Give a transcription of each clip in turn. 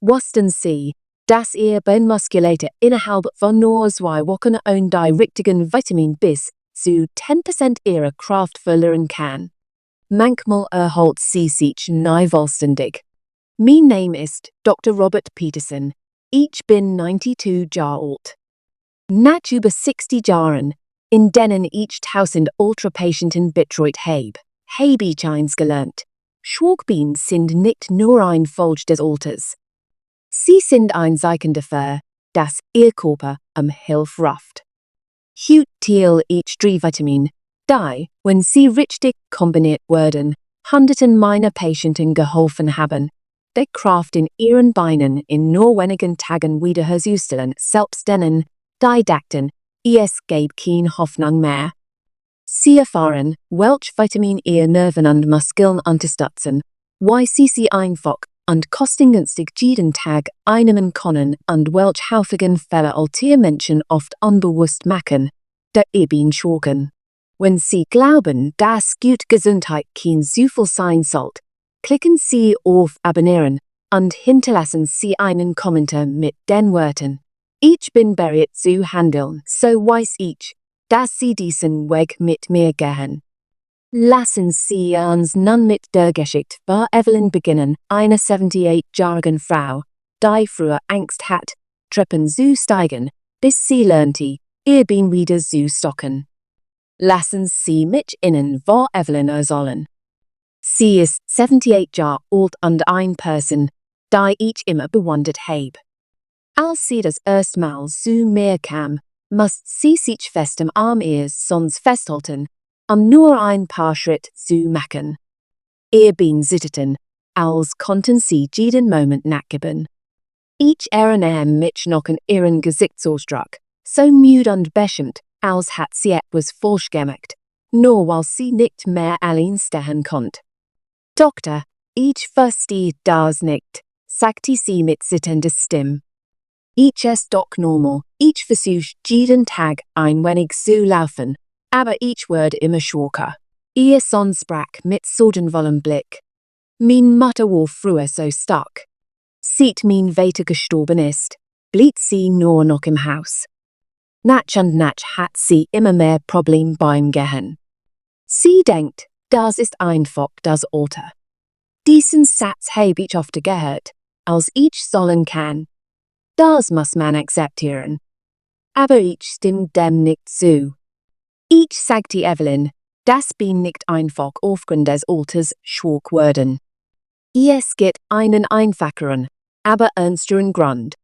Wussten Sie, dass Ihr Beinmuskulatur innerhalb von nur 2 Wochen ohne die richtigen Vitamine bis zu 10% Ihrer Kraft verlieren kann? Manchmal erholt Sie sich nie vollständig. Mein Name ist Dr. Robert Peterson. Ich bin 92 Jahre alt. Nach über 60 Jahren, in denen ich 1000 Ultrapatienten betreut habe ich eins gelernt. Schwachbeine sind nicht nur ein Folge des Alters. Sie sind ein Zeichen dafür, dass Ihr Körper Hilfe ruft. Heute teile ich 3 Vitamine, die, wenn sie richtig kombiniert werden, Hunderten meiner Patienten geholfen haben, die Kraft in ihren Beinen in nur wenigen Tagen wiederherzustellen, selbst denen, die dachten, es gäbe keine Hoffnung mehr. Sie erfahren, welche Vitamin ihr Nerven und Muskeln unterstützen, wie sie einfach und kostengünstig jeden Tag einnehmen können und welche häufigen Fälle alte Menschen oft unbewusst machen, der eben schwachen. Wenn Sie glauben, dass gute Gesundheit kein Zufall sein sollte, klicken Sie auf Abonnieren und hinterlassen Sie einen Kommentar mit den Worten: Ich bin bereit zu handeln, so weiß ich, dass Sie diesen Weg mit mir gehen. Lassen Sie uns nun mit der Geschichte von Evelyn beginnen, einer 78-jährigen Frau, die früher Angst hat, Treppen zu steigen, bis sie lernte, ihr Bein wieder zu stocken. Lassen Sie mich Ihnen vor Evelyn erzählen. Sie ist 78 Jahre alt und eine Person, die ich immer bewundert habe. Als sie das erste Mal zu mir kam, musste sie sich fest am Arm ihres Sohnes festhalten, um nur ein paar Schritte zu machen. Ihr Beine zitterten, als konnten sie jeden Moment nachgeben. Ich erinnere mich noch an ihren Gesichtsausdruck, so müde und beschämt, als hat sie etwas falsch gemacht, nur weil sie nicht mehr allein stehen konnte. Doktor, ich verstehe das nicht, sagte sie mit zitternder Stimme. Ich ist doch normal, ich versuche jeden Tag ein wenig zu laufen, aber ich werde immer schwacher. Ihr Sohn sprach mit sorgenvollem Blick. Mein Mutter war früher so stark. Seit mein Vater gestorben ist, blieb sie nur noch im Haus. Nach und nach hat sie immer mehr Probleme beim Gehen. Sie denkt, das ist einfach das Alter. Diesen Satz habe ich oft gehört, als ich sollen kann. Das muss man akzeptieren. Aber ich stimme dem nicht zu. Ich sagte Evelyn, das bin nicht einfach aufgrund des Alters schwach werden. Es gibt einen einfacheren, aber ernsteren Grund.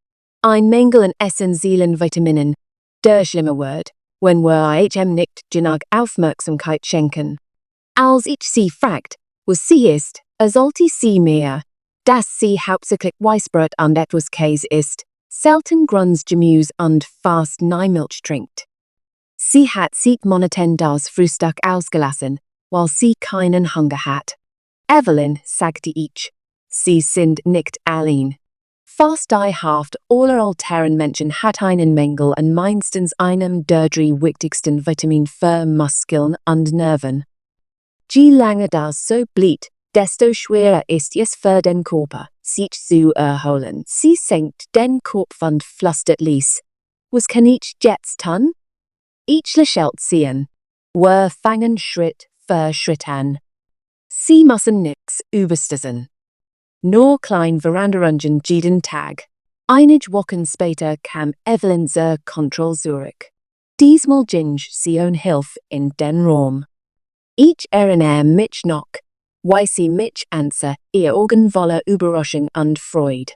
Ein Mangel an essentiellen Vitaminen, der schlimme wird, wenn wir nicht genug Aufmerksamkeit schenken. Als ich sie fragt, was sie ist, erzählte sie mir, dass sie hauptsächlich Weißbrot und etwas Käse isst, selten Grüns, Gemüse und fast nie Milch trinkt. Sie hat sich momentan das Frühstück ausgelassen, weil sie keinen Hunger hat. Evelyn, sagte ich, Sie sind nicht allein. Fast die Hälfte aller älteren Menschen hat einen Mangel an mindestens einem der 3 wichtigsten Vitamine für Muskeln und Nerven. Je länger das so bleibt, desto schwerer ist es für den Körper, sich zu erholen. Sie senkt den Kopf und flüstert leise. Was kann ich jetzt tun? Ich lächelt sehen. Wir fangen Schritt für Schritt an. Sie müssen nichts überstürzen. Nur klein Veränderungen jeden Tag. Einige Wochen später kam Evelyn zur Kontrolle zurück. Diesmal ging sie um Hilfe in den Raum. Ich erinnere mich noch, wie sie mich ansah, ihr Augen voller Überraschung und Freude.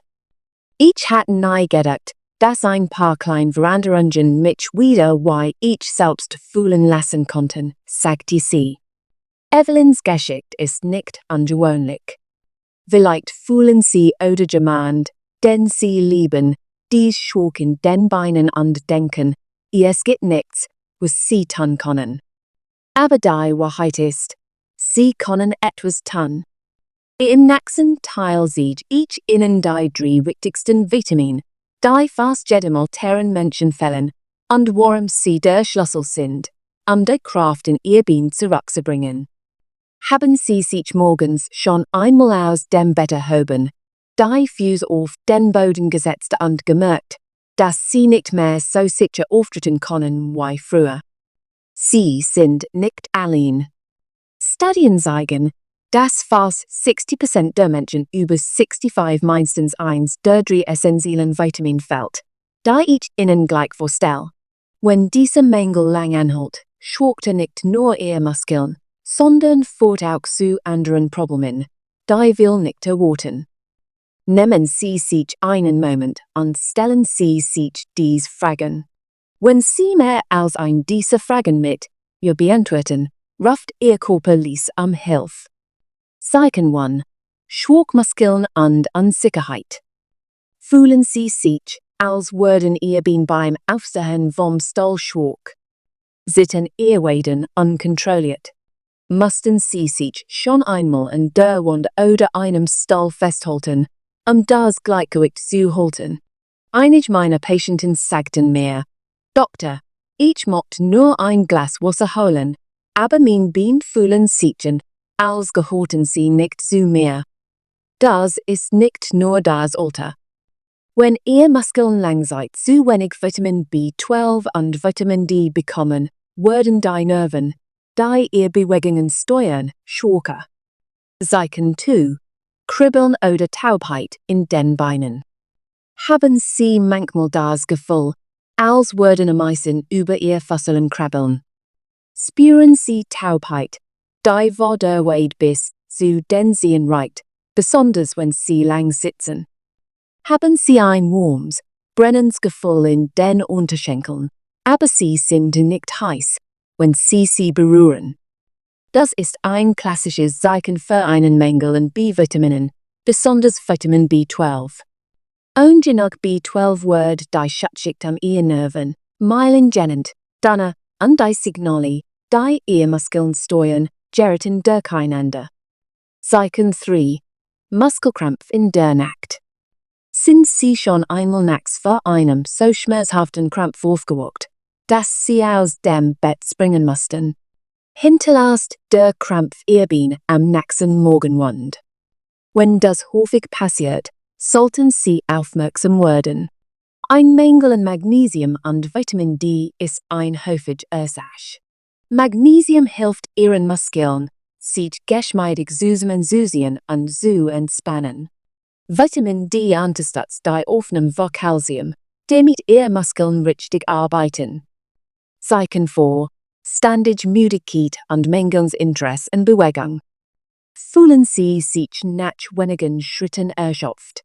Ich hatte nie gedacht, dass ein paar kleine Veränderungen mich wieder wie ich selbst fühlen lassen konnten, sagte sie. Evelyns Geschichte ist nicht ungewöhnlich. Vielleicht fühlen Sie oder jemand, den Sie lieben, dies schwach in den Beinen und denken, es gibt nichts, was Sie tun können. Aber die Wahrheit ist, Sie können etwas tun. Im nächsten Teil sehe ich Ihnen die 3 wichtigsten Vitamine, die fast jedem älteren Menschen fehlen, und warum sie der Schlüssel sind, um die Kraft in Ihr Bein zurückzubringen. Haben Sie sich morgens schon einmal aus dem Bett erhoben, die fuse auf den Boden gesetzt und gemerkt, dass sie nicht mehr so sicher auftreten können wie früher. Sie sind nicht allein. Studien zeigen, dass fast 60% der Menschen über 65 mindestens eins der drei essentiellen Vitamine fehlt, da ich ihnen gleich vorstelle. Wenn dieser Mangel lang anhält, schwächt nicht nur ihre Muskeln, sondern führt auch zu anderen Problemen, die will nicht erwarten. Nehmen Sie sich einen Moment und stellen Sie sich diese Fragen. Wenn Sie mehr als ein dieser Fragen mit ihr beantworten, ruft Ihr Körper ließ Hilfe. Zeichen 1. Schwachmuskeln und Unsicherheit. Fühlen Sie sich, als würden Ihr Beine beim Aufstehen vom Stuhl schwach? Sitzen Ihr Waden unkontrolliert? Mussten Sie sich schon einmal an der Wand oder einem Stuhl festhalten, das Gleichgewicht zu halten? Einige meiner Patienten sagten mir, Doktor, ich möchte nur ein Glas Wasser holen, aber mein Bein fühlen sich als gehörten sie nicht zu mir. Das ist nicht nur das Alter. Wenn Ihr Muskeln langsam zu wenig Vitamin B12 und Vitamin D bekommen, werden die Nerven, die Ihr Bewegungen steuern, schwächer. Zeichen 2. Kribbeln oder Taubheit in den Beinen. Haben Sie manchmal das Gefühl, als würden Ameisen über Ihr Fusseln krabbeln? Spüren Sie Taubheit, die vor der Wade bis zu den Zehen reicht, besonders wenn Sie lang sitzen? Haben Sie ein warmes, brennendes Gefühl in den Unterschenkeln, aber Sie sind nicht heiß, wenn Sie sie berühren? Das ist ein klassisches Zeichen für einen Mangel an B-Vitaminen, besonders Vitamin B12. Genug B12 wird die Schutzschicht am Ihr Nerven, meilengennend, dann, und die Signale, die Ihr Muskeln steuern, geraten durcheinander. Zeichen 3. Muskelkrämpfe in der Nacht. Sind Sie schon einmal nachts vor einem so schmerzhaften Krampf aufgewacht, dass Sie aus dem Bett springen mussten? Hinterlasst der Krampf Ihr Bein am nächsten Morgenwand. Wenn das häufig passiert, sollten Sie aufmerksam werden. Ein Mangel an Magnesium und Vitamin D ist ein häufige Ursache. Magnesium hilft Ihren Muskeln, sich geschmeidig zusammenzuziehen und zu entspannen. Vitamin D unterstützt die Aufnahme von Calcium, damit Ihre Muskeln richtig arbeiten. Zeichen 4. Ständige Müdigkeit und mangelndes Interesse an Bewegung. Fühlen Sie sich nach wenigen Schritten erschöpft?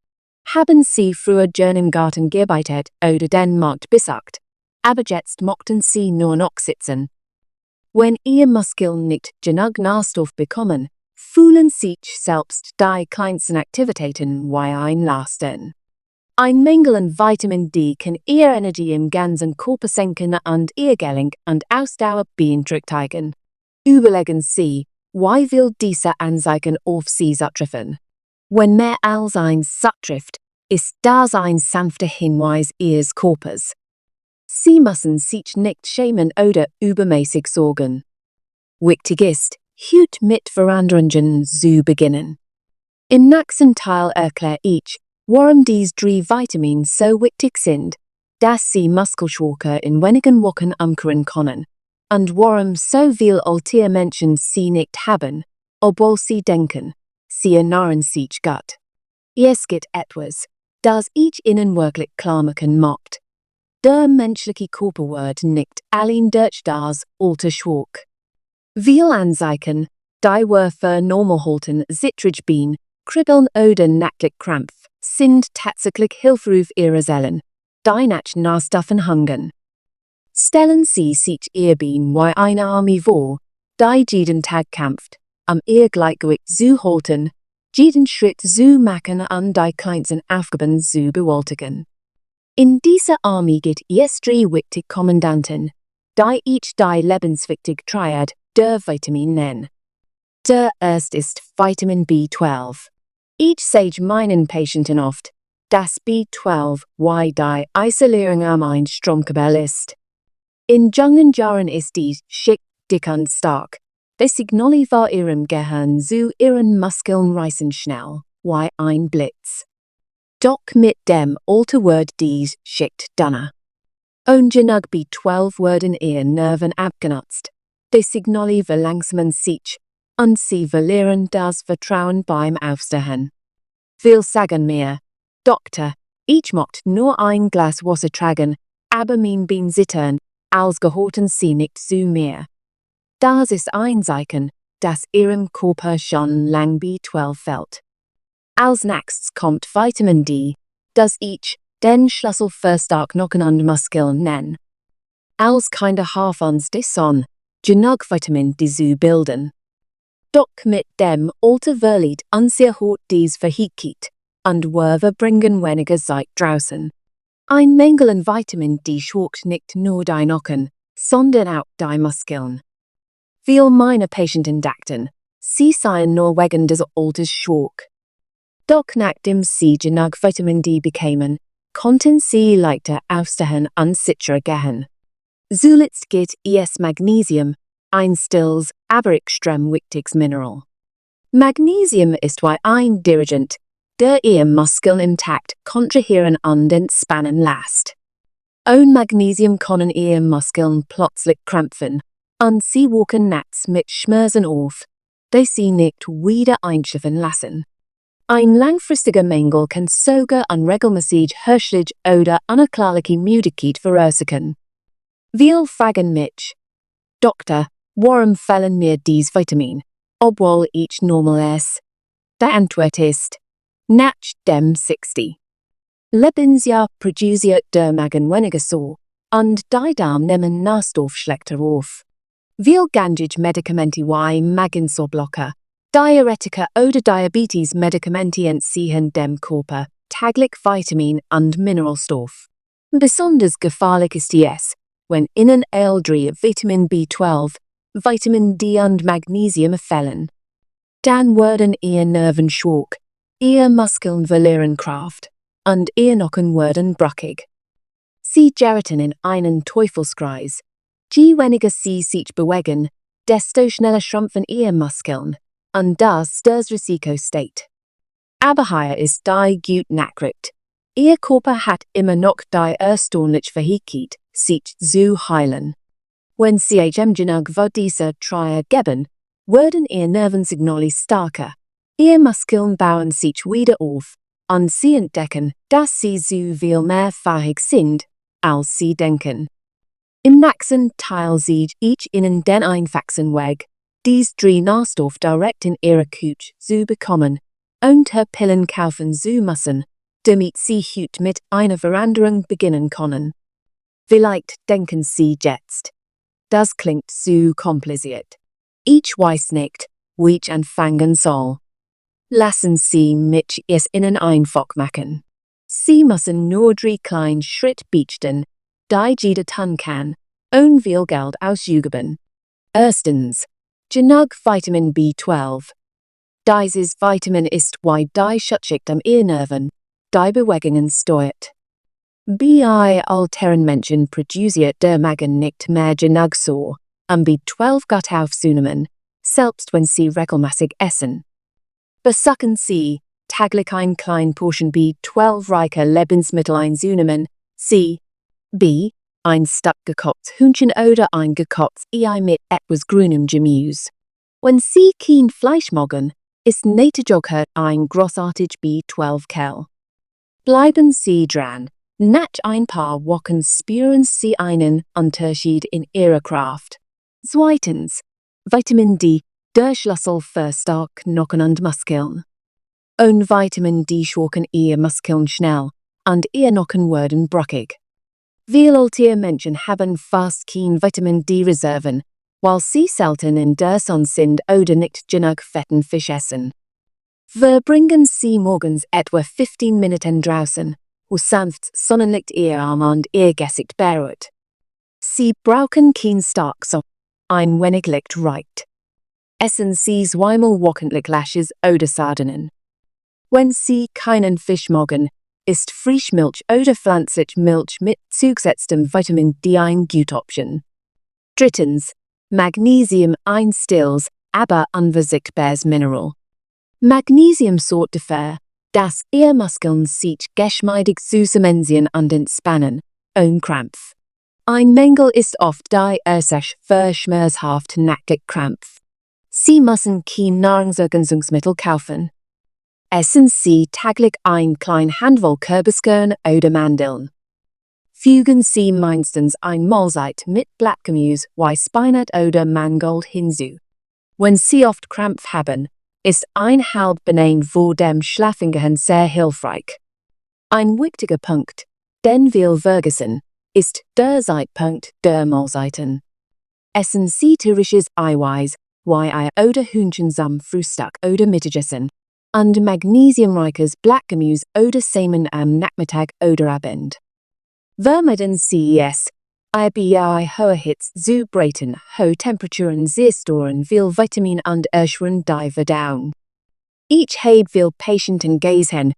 Haben Sie früher gern im Garten gearbeitet oder den Markt besucht, aber jetzt möchten Sie nur noch sitzen? Wenn Ihr Muskeln nicht genug Nährstoff bekommen, fühlen sich selbst die kleinsten Aktivitäten wie ein Lasten. Ein Mangel an Vitamin D kann Ihre Energie im ganzen Körper senken und Ihr Gelenk und Ausdauer beeinträchtigen. Überlegen Sie, wie will diese Anzeichen auf Sie zutreffen? Wenn mehr als eins zutrifft, ist das ein sanfter Hinweis Ihres Körpers. Sie müssen sich nicht schämen oder übermäßig sorgen. Wichtig ist, heute mit Veränderungen zu beginnen. Im nächsten Teil erkläre ich, warum diese drei Vitamine so wichtig sind, dass sie Muskelschwäche in wenigen Wochen umkehren können, und warum so viele alte Menschen sie nicht haben, obwohl sie denken, sie ernähren sich gut. Es gibt etwas, das ich Ihnen wirklich klar machen möchte. Der menschliche Körper wird nicht allein durch das Alter schwach. Viele Anzeichen, die wir für normal halten, zittrig Beine, Kribbeln oder nächtliche Krämpfe, sind tatsächlich Hilferuf Ihrer Zellen, die nach Nährstoffen hungern. Stellen Sie sich Ihr Bein wie eine Armee vor, die jeden Tag kämpft, Ihr Gleichgewicht zu halten, jeden Schritt zu machen und die kleinsten Aufgaben zu bewältigen. In dieser Armee gibt es drei wichtige Kommandanten, die ich die lebenswichtige Triad der Vitamin nennen. Der erste ist Vitamin B12. Ich sage meinen Patienten oft, dass B12 wie die Isolierung ein Stromkabel ist. In jungen Jahren ist dies schick, dick und stark. Die Signale von Ihrem Gehirn zu Ihren Muskeln reißen schnell, wie ein Blitz. Dock mit dem alte Word dies schickt danach. Own genug B12 Worden eer nerven abgenutzt. De signali verlangsamen sich, und sie verlieren das Vertrauen beim Aufstehen. Viel sagen mehr. Doktor, ich mocht nur ein Glas Wasser tragen, aber mein Bein zittern, als gehorten sie nicht zu mir. Das ist ein Zeichen, dass ihrem Körper schon lang B12 fehlt. Als nächstes kommt Vitamin D, das ich den Schlüssel für stark Knochen und Muskeln nenne. Als Kinder Haarfons de Sonne, genug Vitamin D zu bilden. Doch mit dem Alter verliert Unsicherheit dies Verhickit, und wir bringen weniger Zeit draußen. Ein Mangel an Vitamin D schwächt nicht nur die Knochen, sondern auch die Muskeln. Viele meiner Patienten dachten, sie seien nur wegen des Alters schwach. Doch nachdem sie genug Vitamin D bekamen, konnten sie leichter aufstehen und sicherer gehen. Zuletzt geht es Magnesium, ein stilles, aber extrem wichtiges Mineral. Magnesium ist wie ein Dirigent, der ihr Muskeln intakt kontrahieren und entspannen lässt. Ohne Magnesium können ihr Muskeln plötzlich krampfen, und sie wachen nachts mit Schmerzen auf, die sie nicht wieder einschlafen lassen. Ein langfristiger Mangel kann sogar unregelmäßig Hirschlich oder unerklärliche Müdigkeit verursachen. Viele fragen mich, Doktor, warum fehlen mir dies Vitamin, obwohl ich normal ist? Die Antwort ist, nach dem 60. Lebensjahr produziert der Magen weniger so, und die Darm nehmen Nährstoff schlechter auf. Viele gängige Medikamente wie Magensäureblocker, Diuretika oder Diabetes-Medikamente entziehen dem Körper täglich Vitamin und Mineralstoff. Besonders gefährlich ist es, wenn ihnen L3 Vitamin B12, Vitamin D und Magnesium fehlen. Dann werden ihr Nerven schwach, ihr Muskeln verlieren Kraft, und ihr Knochen werden brüchig. Sie geraten in einen Teufelskreis. Je weniger sie sich bewegen, desto schneller schrumpfen ihr Muskeln, und das Risiko steigt. Aber hier ist die gute Nachricht. Ihr Körper hat immer noch die erstaunliche Fähigkeit, sich zu heilen. Wenn sie genug von dieser Treue geben, werden ihr Nervensignale stärker. Ihr Muskeln bauen sich wieder auf, und sie entdecken, dass sie so viel mehr fähig sind, als sie denken. Im nächsten Teil sehe ich Ihnen den einfachsten Weg, dies drei Nährstoffe direkt in Ihre Küche zu bekommen, und Pillen kaufen zu müssen, damit Sie heute mit einer Veränderung beginnen können. Vielleicht denken Sie jetzt, das klingt so kompliziert. Ich weiß nicht, wie ich anfangen soll. Lassen Sie mich es Ihnen einfach machen. Sie müssen nur drei kleine Schritte beachten, die jeder tun kann, ohne viel Geld auszugeben. Erstens, genug Vitamin B12. Dieses Vitamin ist wie die Schutzschicht am Nerven, die Bewegungen steuert. Bei älteren Menschen produziert der Magen nicht mehr genug so, um B12 gut aufzunehmen, selbst wenn sie regelmäßig essen. Besuchen Sie täglich ein kleine Portion B12-reicher Lebensmittel einzunehmen, C. B. Ein Stück gekochtes Hühnchen oder ein gekochtes Ei mit etwas grünem Gemüse. Wenn Sie kein Fleisch mögen, ist Nähtliche ein großartig B12-Kell. Bleiben Sie dran, nach ein paar Wochen spüren Sie einen Unterschied in Ihrer Kraft. Zweitens, Vitamin D, der Schlüssel für starke Knochen und Muskeln. Ohne Vitamin D schwachen Ihr Muskeln schnell, und Ihr Knochen werden brüchig. Viele ältere Menschen haben fast keine Vitamin D-Reserven, weil sie selten in der Sonne sind oder nicht genug fetten Fisch essen. Verbringen Sie morgens etwa 15 Minuten draußen, wo sanftes Sonnenlicht Ihr Arm und Ihr Gesicht berührt. Sie brauchen kein stark Sonne, ein wenig Licht reicht. Essen Sie zweimal wöchentlich Lashes oder Sardinen. Wenn Sie keinen Fisch mögen, ist Frischmilch oder pflanzliche Milch mit zugesetztem Vitamin D ein gute Option. Drittens, Magnesium ein stilles, aber unverzichtbares Mineral. Magnesium sorgt dafür, Das ihr Muskeln sich geschmeidig zusammenziehen und entspannen. Ein Krampf. Ein Mangel ist oft die Ursache für schmerzhafte Nackenkrämpfe. Sie müssen kein Nahrungsergänzungsmittel kaufen. Essen Sie täglich ein klein Handvoll Kürbiskern oder Mandeln. Fügen Sie meistens ein Mahlzeit mit Blattgemüse, Weißspinat oder Mangold hinzu. Wenn Sie oft Krampf haben, ist ein halb Beine vor dem Schlafengehen sehr hilfreich. Ein wichtiger Punkt, den wir vergessen, ist der Zeitpunkt der Mahlzeiten. Essen Sie tierisches Eiweiß, Ei oder Hühnchen zum Frühstück oder Mittagessen, und magnesiumreiches Blattgemüse oder Samen am Nachmittag oder Abend. Vermeiden Sie es, bei hoher Hitze zu braten, hohe Temperaturen zerstören viel Vitamin und erschweren die Verdauung. Ich habe viel Patienten gesehen,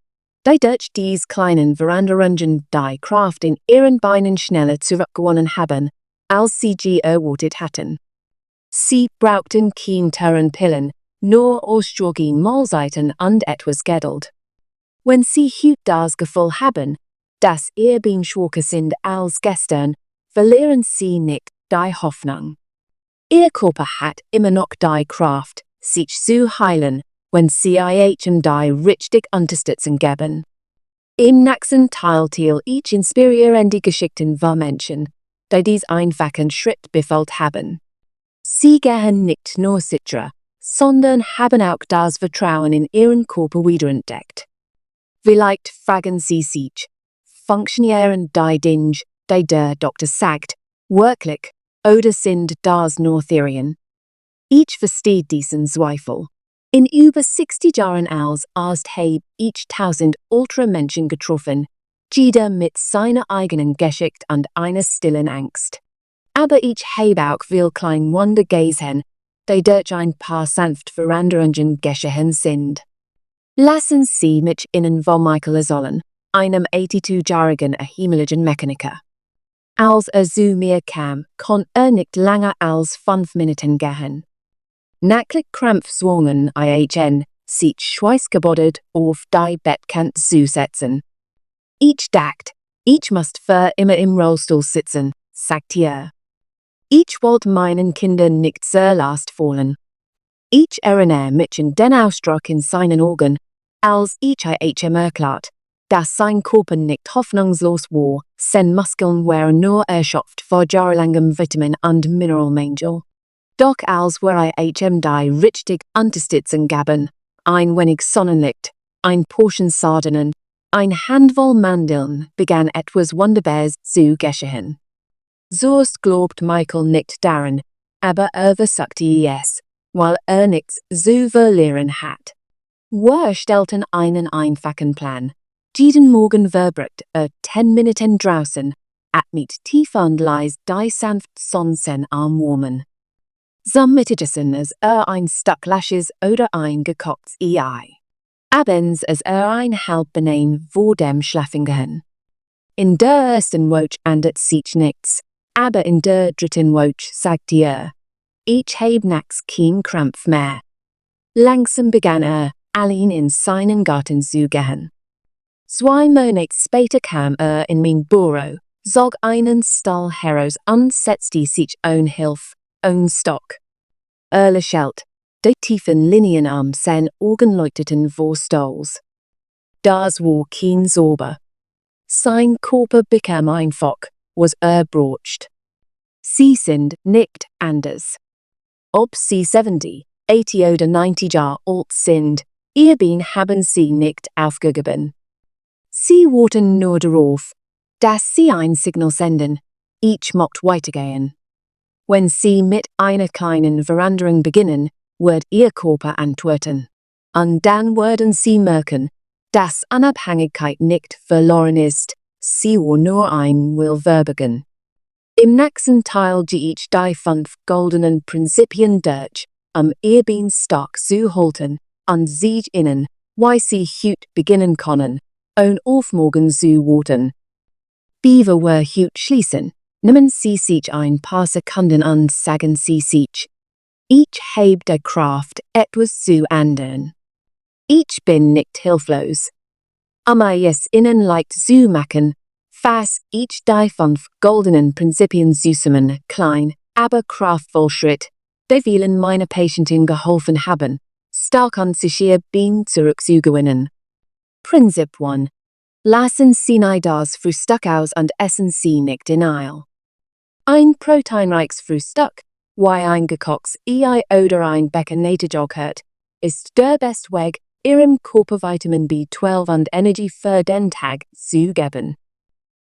die durch diese kleinen Veränderungen die Kraft in ihren Beinen schneller zurückgewonnen haben, als sie erwartet hatten. Sie brauchten keine teuren Pillen, nur ausgewogen Mahlzeiten und etwas Geduld. Wenn Sie heute das Gefühl haben, dass Ihr Beine schwächer sind als gestern, verlieren Sie nicht die Hoffnung. Ihr Körper hat immer noch die Kraft, sich zu heilen, wenn Sie ihm die richtige Unterstützung geben. Im nächsten Teil teile ich inspirierende Geschichten von Menschen, die diesen einfachen Schritt befolgt haben. Sie gehen nicht nur sicher, sondern haben auch das Vertrauen in ihren Körper wiederentdeckt. Vielleicht fragen Sie sich, funktionieren die Dinge, die der Doktor sagt, wirklich, oder sind das nur Theorien? Ich verstehe diesen Zweifel. In über 60 Jahren als Arzt habe ich 1000 Ultramenschen getroffen, jeder mit seiner eigenen Geschichte und einer stillen Angst. Aber ich habe auch viel klein Wunder gesehen, die durch ein paar sanft Veränderungen geschehen sind. Lassen Sie mich Ihnen von Michael erzählen, einem 82-jährigen ehemaligen Mechaniker. Als zu mir kam, konnte nicht länger als 5 Minuten gehen. Nacklich Krämpfe zwangen ihn, sich schweißgebadet auf die Bettkant zu setzen. Ich dachte, ich müsste für immer im Rollstuhl sitzen, sagte er. Ich wollte meinen Kindern nicht zur Last fallen. Ich erinnere mich an den Ausdruck in seinen Augen, als ich ihm erklärt, dass sein Körper nicht hoffnungslos war, seine Muskeln waren nur erschöpft vor jahrelangem Vitamin- und Mineralmangel. Doch als wir ihm die richtige Unterstützung gaben, ein wenig Sonnenlicht, ein Portion Sardinen, ein Handvoll Mandeln, begann etwas Wunderbares zu geschehen. Sonst glaubt Michael nicht daran, aber versuchte es, weil nichts zu verlieren hat. Wir stellten einen einfachen Plan. Jeden Morgen verbrachte 10 Minuten draußen, atmet tief und leise die sanft Sonne am Warmen. Zum Mittagessen ein Stück Lashes oder ein gekochtes Ei. Abends ein halb Beine vor dem Schlafengehen. In der ersten Woche ändert sich nichts, aber in der dritten Woche sagte er, ich habe nachts keinen Krampf mehr. Langsam begann allein in seinen Garten zu gehen. 2 Monate später kam in mein Büro, zog einen Stuhl heraus und setzte sich Hilfe, Stock. Lächelte, die tiefen Linien am seinen Augen leuchteten vor Stolz. Das war kein Zauber. Sein Körper bekam einfach, was brauchte. Sie sind nicht anders. Ob Sie 70, 80 oder 90 Jahre alt sind, Ihr Bein haben Sie nicht aufgegeben. Sie warten nur darauf, dass Sie ein Signal senden, ich möchte weitergehen. Wenn Sie mit einer kleinen Veränderung beginnen, wird Ihr Körper antworten. Und dann werden Sie merken, dass Unabhängigkeit nicht verloren ist, sie war nur ein Willverbergen. Im nächsten Teil gehe ich die 5 goldenen Prinzipien durch, Ihr Bein stark zu halten, und sich Ihnen, wie Sie heute beginnen können, und auf morgen zu warten. Bevor wir heute schließen, nehmen Sie sich ein paar Sekunden und sagen Sie sich, ich habe die Kraft, etwas zu ändern. Ich bin nicht hilflos, Amayes innen leicht zu machen, fas each die fünf goldenen Prinzipien zusammen, klein, aber kraftvoll Schritt, die vielen meiner Patienten geholfen haben, stark an sich ihr Bein zurückzugewinnen. Prinzip 1. Lassen Sie nicht das Frühstück aus und essen Sie nicht in Eil. Ein proteinreiches Frühstück, wie ein gekochtes Ei oder ein beckeneter Joghurt, ist der beste Weg, Ihrem Körper Vitamin B12 und Energie für den Tag zu geben.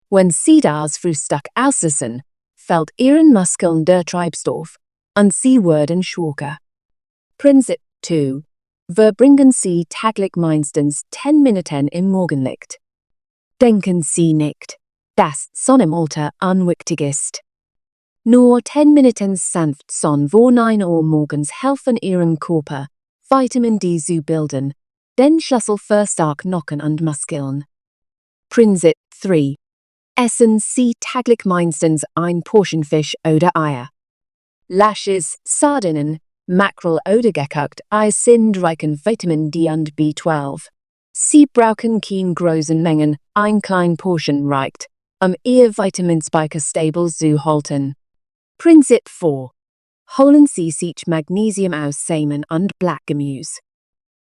Wenn Sie das Frühstück auslassen, fällt Ihren Muskeln der Treibstoff und Sie werden schwächer. Prinzip 2. Verbringen Sie täglich mindestens 10 Minuten im Morgenlicht. Denken Sie nicht, dass Sonne im Alter unwichtig ist. Nur 10 Minuten sanft Sonne vor 9 Uhr morgens helfen Ihrem Körper, Vitamin D zu bilden, den Schlüssel für starke Knochen und Muskeln. Prinzip 3. Essen Sie täglich mindestens ein Portion Fisch oder Eier. Lashes, Sardinen, Mackerel oder gekocht Eis sind reich an Vitamin D und B12. Sie brauchen keine großen Mengen, ein kleine Portion reicht, Ihr Vitaminspeicher stabil zu halten. Prinzip 4. Holen Sie sich Magnesium aus Samen und Blattgemüse.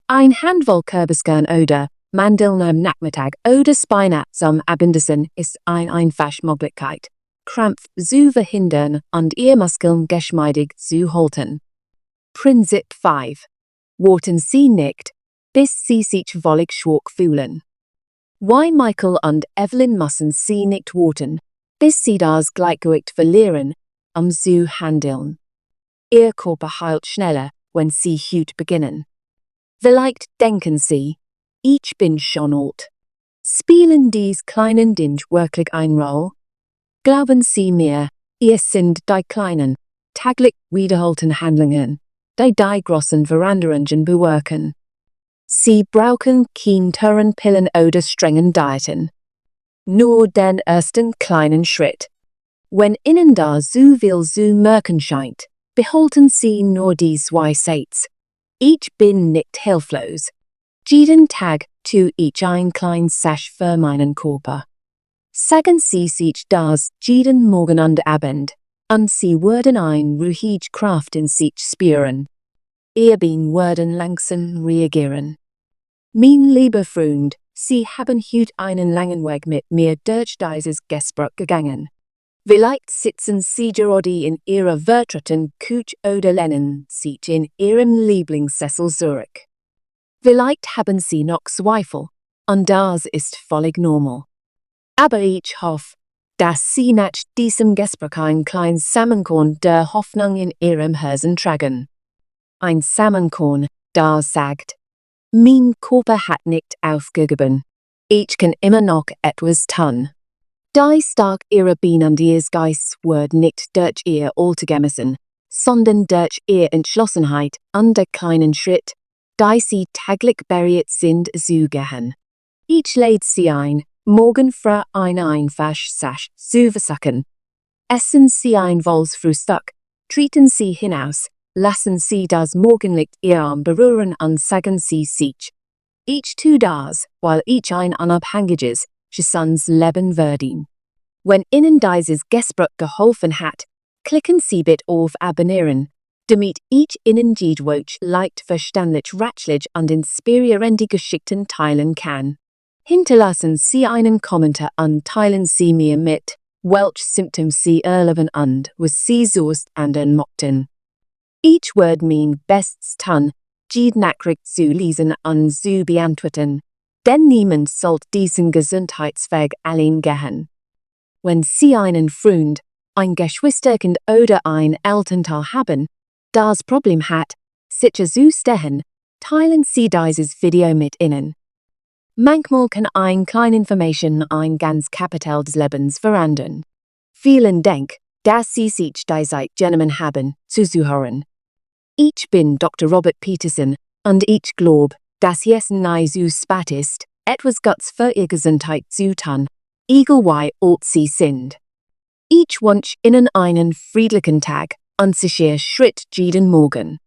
Ein Handvoll Kürbiskern oder Mandeln am Nachmittag oder Spinat zum Abendessen ist eine einfache Möglichkeit, Krämpfe zu verhindern und Ihr Muskeln geschmeidig zu halten. Prinzip 5. Warten Sie nicht, bis Sie sich völlig schwach fühlen. Why Michael und Evelyn müssen Sie nicht warten, bis Sie das Gleichgewicht verlieren, zu handeln. Ihr Körper heilt schneller, wenn Sie heute beginnen. Vielleicht denken Sie, ich bin schon alt. Spielen dies kleinen Dinge wirklich eine Rolle? Glauben Sie mir, es sind die kleinen, täglich wiederholten Handlungen, die großen Veränderungen bewirken. Sie brauchen keine teuren Pillen oder strengen Diäten. Nur den ersten kleinen Schritt. Wenn Ihnen da so viel zu merken scheint, behalten Sie nur die zwei Sätze. Ich bin nicht hilflos. Jeden Tag tue ich ein kleines Sache für meinen Körper. Sagen Sie sich das jeden Morgen und Abend, und Sie werden eine ruhige Kraft in sich spüren. Ihr Bein werden langsam reagieren. Mein lieber Freund, Sie haben heute einen langen Weg mit mir durch dieses Gespräch gegangen. Vielleicht sitzen Sie gerade in Ihrer vertrauten Couch oder lehnen sich in Ihrem Lieblingssessel zurück. Vielleicht haben Sie noch Zweifel, und das ist völlig normal. Aber ich hoffe, dass Sie nach diesem Gespräch ein kleines Samenkorn der Hoffnung in Ihrem Herzen tragen. Ein Samenkorn, das sagt, mein Körper hat nicht aufgegeben. Ich kann immer noch etwas tun. Die stark Ihre Beine und Ihres Geistes wird nicht durch Ihr Alter gemessen, sondern durch Ihre Entschlossenheit und den kleinen Schritt, die Sie täglich bereit sind zu gehen. Ich lade Sie ein, morgen für eine einfache Sache zu versuchen. Essen Sie ein volles Frühstück, treten Sie hinaus, lassen Sie das Morgenlicht Ihr Arm berühren und sagen Sie sich, ich tue das, weil ich ein unabhängiges, gesundes Leben verdiene. Wenn Ihnen dieses Gespräch geholfen hat, klicken Sie bitte auf Abonnieren, damit ich Ihnen jedwöch leicht verständlich ratschlich und inspirierende Geschichten teilen kann. Hinterlassen Sie einen Kommentar und teilen Sie mir mit, welche Symptome Sie erleben und was Sie sonst ändern möchten. Ich werde mein Bestes tun, jede Nachricht zu lesen und zu beantworten, denn niemand sollte diesen Gesundheitsweg allein gehen. Wenn Sie einen Freund, ein Geschwisterkind oder ein Elternteil haben, das Problem hat, sich zu stehen, teilen Sie dieses Video mit ihnen. Manchmal kann eine kleine Information ein ganz Kapital des Lebens verändern. Vielen Dank, dass Sie sich die Zeit genommen haben, zuzuhören. Ich bin Dr. Robert Peterson und ich glaube, dass es nie zu spät ist, etwas Gutes für Ihre Gesundheit zu tun, egal wie alt Sie sind. Ich wünsche Ihnen einen friedlichen Tag und sicher Schritt jeden Morgen.